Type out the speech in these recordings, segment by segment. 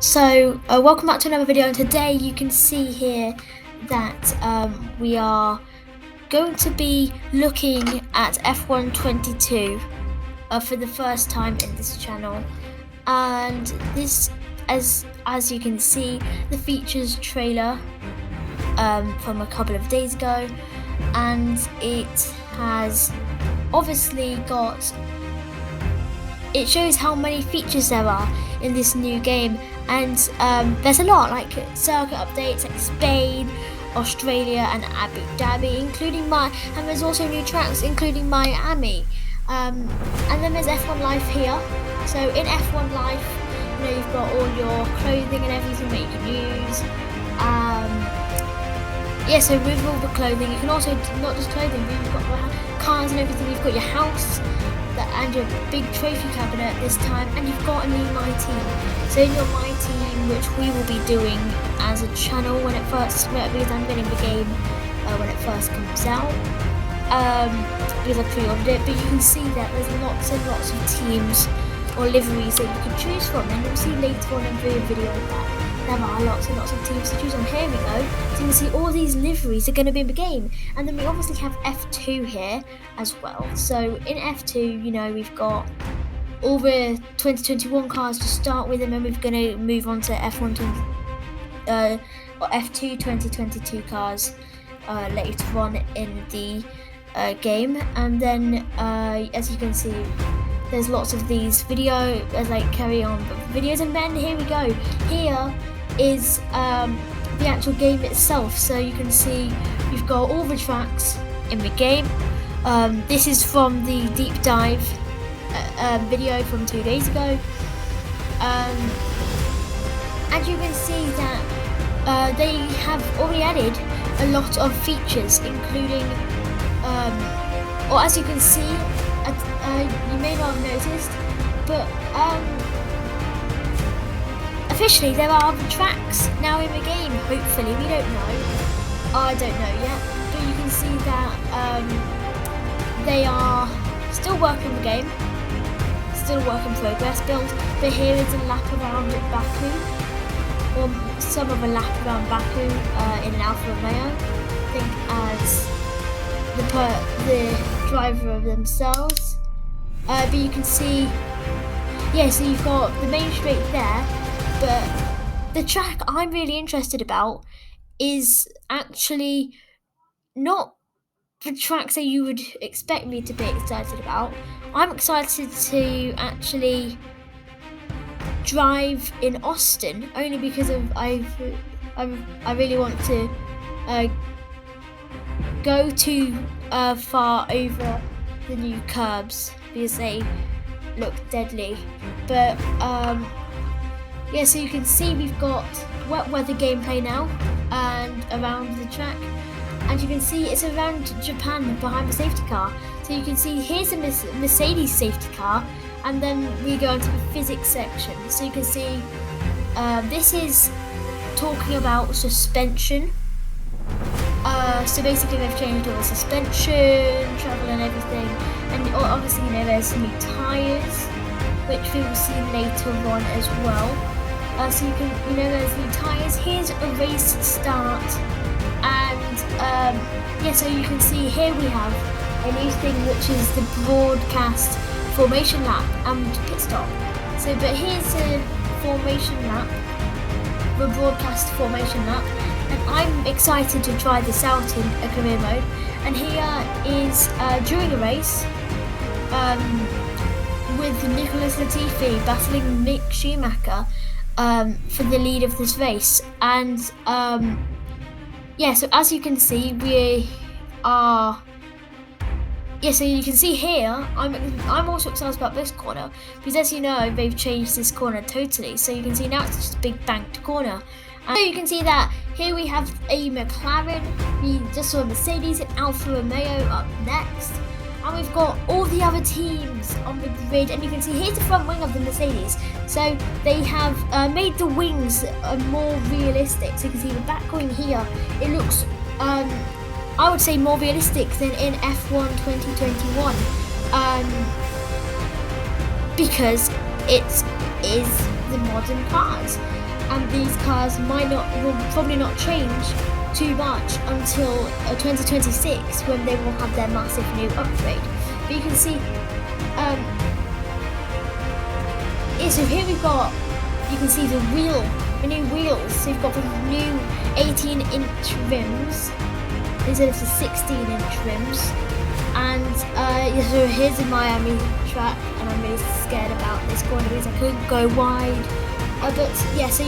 So, welcome back to another video, and today you can see here that we are going to be looking at F1 22 for the first time in this channel. And this, as you can see, the features trailer from a couple of days ago, and it has obviously it shows how many features there are in this new game, and there's a lot, like circuit updates like Spain, Australia and Abu Dhabi, and there's also new tracks including Miami, and then there's F1 Live here. So in F1 Live, you've got all your clothing and everything that you can use. So with all the clothing, you can also, not just clothing, but you've got cars and everything. You've got your house and your big trophy cabinet this time, and you've got a new My Team. So in your My Team, which we will be doing as a channel because I'm getting the game when it first comes out, because I pre-ordered it, but you can see that there's lots and lots of teams or liveries that you can choose from, and you'll see later on in the video that there are lots and lots of teams to choose on. Here we go. So you can see all these liveries are going to be in the game, and then we obviously have F2 here as well. So in F2, we've got all the 2021 cars to start with, and then we're going to move on to F2 2022 cars later on in the game. And then as you can see, there's lots of these carry on videos, and then here we go. Here is the actual game itself. So you can see we've got all the tracks in the game. This is from the deep dive video from 2 days ago, and you can see that they have already added a lot of features, including or as you can see, you may not have noticed, but officially there are other tracks now in the game. Hopefully, we don't know. I don't know yet, but you can see that they are still working the game, still work in progress build. But here is a lap around Baku, or some of a lap around Baku in an Alfa Romeo, I think, as the driver of themselves. But you can see, so you've got the main straight there, but the track I'm really interested about is actually not the tracks that you would expect me to be excited about. I'm excited to actually drive in Austin, only because I really want to go too far over the new curbs, because they look deadly. But so you can see we've got wet weather gameplay now and around the track, and you can see it's around Japan behind the safety car. So you can see here's a Mercedes safety car, and then we go into the physics section. So you can see this is talking about suspension. So basically they've changed all the suspension, travel and everything, and obviously there's new tyres, which we will see later on as well. So you can, there's new tyres. Here's a race start, and so you can see here we have a new thing, which is the broadcast formation lap and pit stop. So, but here's a formation lap, the broadcast formation lap. And I'm excited to try this out in a career mode. And here is during a race with Nicholas Latifi battling Mick Schumacher for the lead of this race. And so as you can see, we are. So you can see here, I'm also excited about this corner, because as you know, they've changed this corner totally. So you can see now it's just a big banked corner. And so you can see that here we have a McLaren, we just saw a Mercedes and Alfa Romeo up next. And we've got all the other teams on the grid, and you can see here's the front wing of the Mercedes. So they have made the wings more realistic. So you can see the back wing here, it looks I would say more realistic than in F1 2021, because it is the modern cars, and these cars will probably not change too much until 2026 when they will have their massive new upgrade. But you can see, so here you can see the new wheels. So you've got the new 18-inch rims instead of the 16-inch rims. And so here's the Miami track, and I'm really scared about this corner because I couldn't go wide. But yeah, so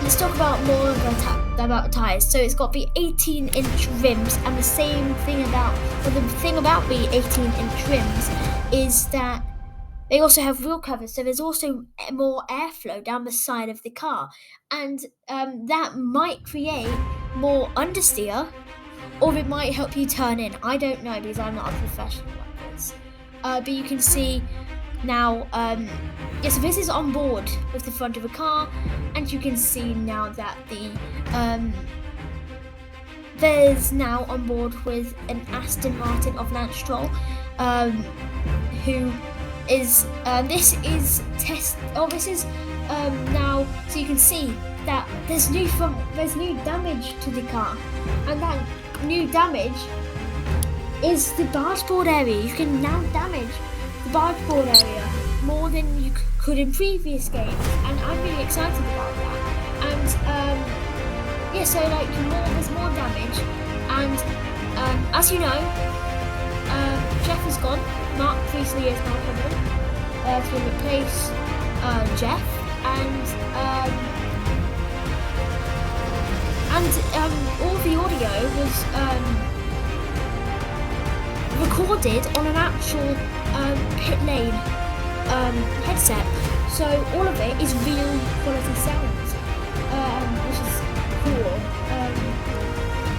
let's talk about more about the tyres. So it's got the 18-inch rims, and the thing about the 18-inch rims is that they also have wheel covers, so there's also more airflow down the side of the car, and that might create more understeer, or it might help you turn in. I don't know because I'm not a professional at this. But you can see now, so this is on board with the front of the car, and you can see now that there's now on board with an Aston Martin of Lance Stroll, who is now, so you can see that there's new damage to the car, and that new damage is the bargeboard area. You can now damage the bargeboard area more than you could in previous games, and I'm really excited about that. And so there's more damage, and as you know, Jeff is gone. Mark Priestley is now coming to replace Jeff, and all the audio was recorded on an actual pit lane headset, so all of it is real quality sounds, which is cool.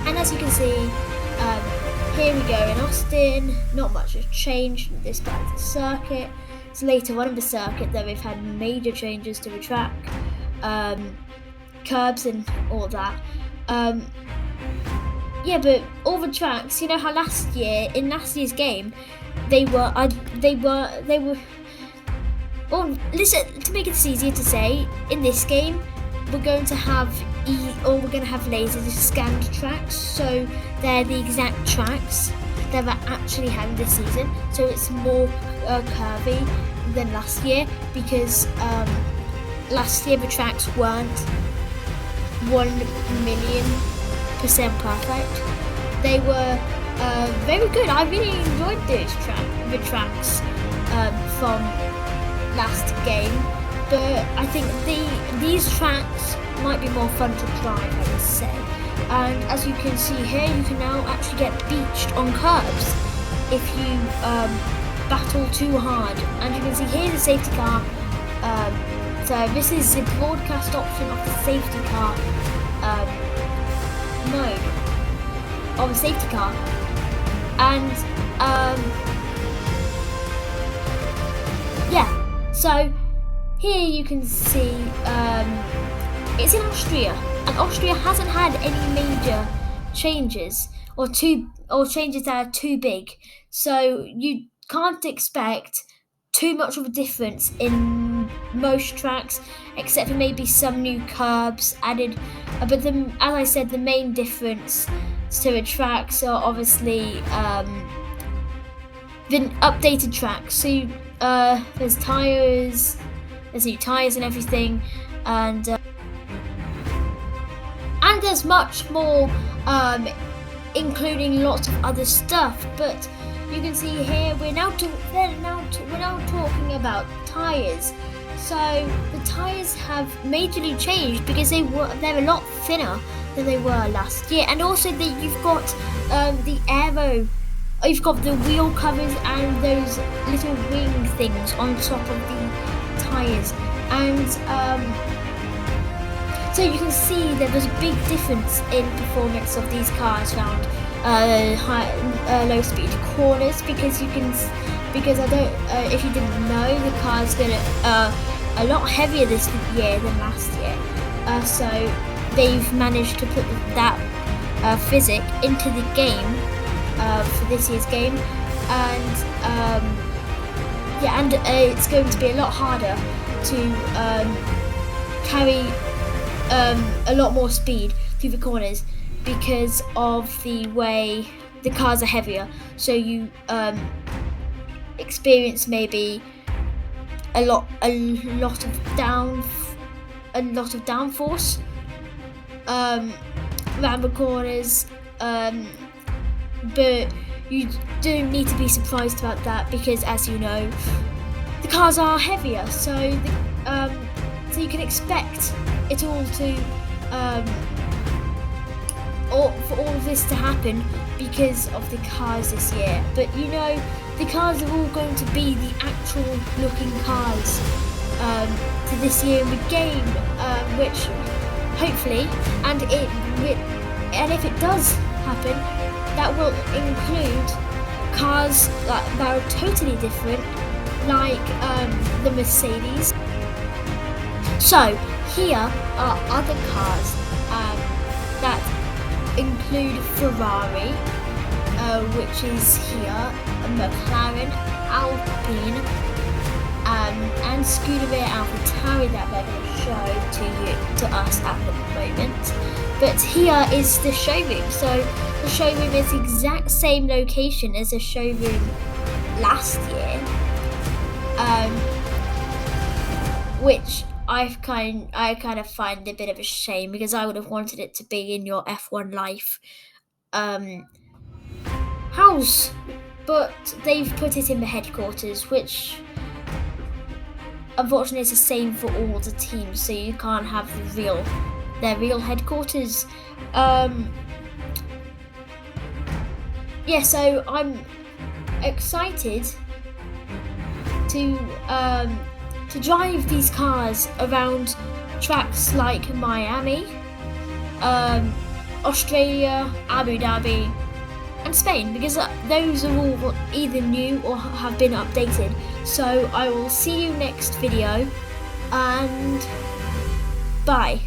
And as you can see, here we go in Austin. Not much has changed from this part of the circuit. It's later on in the circuit that we've had major changes to the track, curbs and all that. But all the tracks, you know how in last year's game, listen, to make it easier to say, in this game, we're going to have laser scanned tracks, so they're the exact tracks that we're actually having this season. So it's more curvy than last year, because last year the tracks weren't 1,000,000% perfect. They were very good. I really enjoyed the tracks from last game, but I think these tracks might be more fun to drive, I would say. And as you can see here, you can now actually get beached on curbs if you battle too hard. And you can see here's the safety car. So this is the broadcast option of the safety car mode of the safety car. And so here you can see it's in Austria, and Austria hasn't had any major changes or changes that are too big, so you can't expect too much of a difference in most tracks, except for maybe some new curbs added. But as I said, the main difference to the tracks are obviously the updated tracks. So there's new tires and everything, and there's much more, including lots of other stuff. But you can see here we're now talking about tires. So the tires have majorly changed because they're a lot thinner than they were last year, and also you've got the aero. You've got the wheel covers and those little wing things on top of the tires, and so you can see that there's a big difference in performance of these cars around low speed corners, because if you didn't know, the car's gonna a lot heavier this year than last year. So they've managed to put that physic into the game for this year's game, and it's going to be a lot harder to carry a lot more speed through the corners because of the way the cars are heavier. So you experience maybe a lot of downforce around the corners, but you don't need to be surprised about that because, as you know, the cars are heavier, so you can expect it all to for all of this to happen because of the cars this year. But you know, the cars are all going to be the actual looking cars to this year in the game, which hopefully, and if it does happen, that will include cars that are totally different, like the Mercedes. So here are other cars that include Ferrari, which is here, McLaren, Alpine, and Scuderia AlphaTauri that they're going to show to us at the moment. But here is the showroom. So the showroom is the exact same location as the showroom last year, which I kind of find a bit of a shame because I would have wanted it to be in your F1 Life house, but they've put it in the headquarters, which unfortunately is the same for all the teams, so you can't have their real headquarters. Yeah, so I'm excited to drive these cars around tracks like Miami, Australia, Abu Dhabi, and Spain, because those are all either new or have been updated. So I will see you next video, and bye.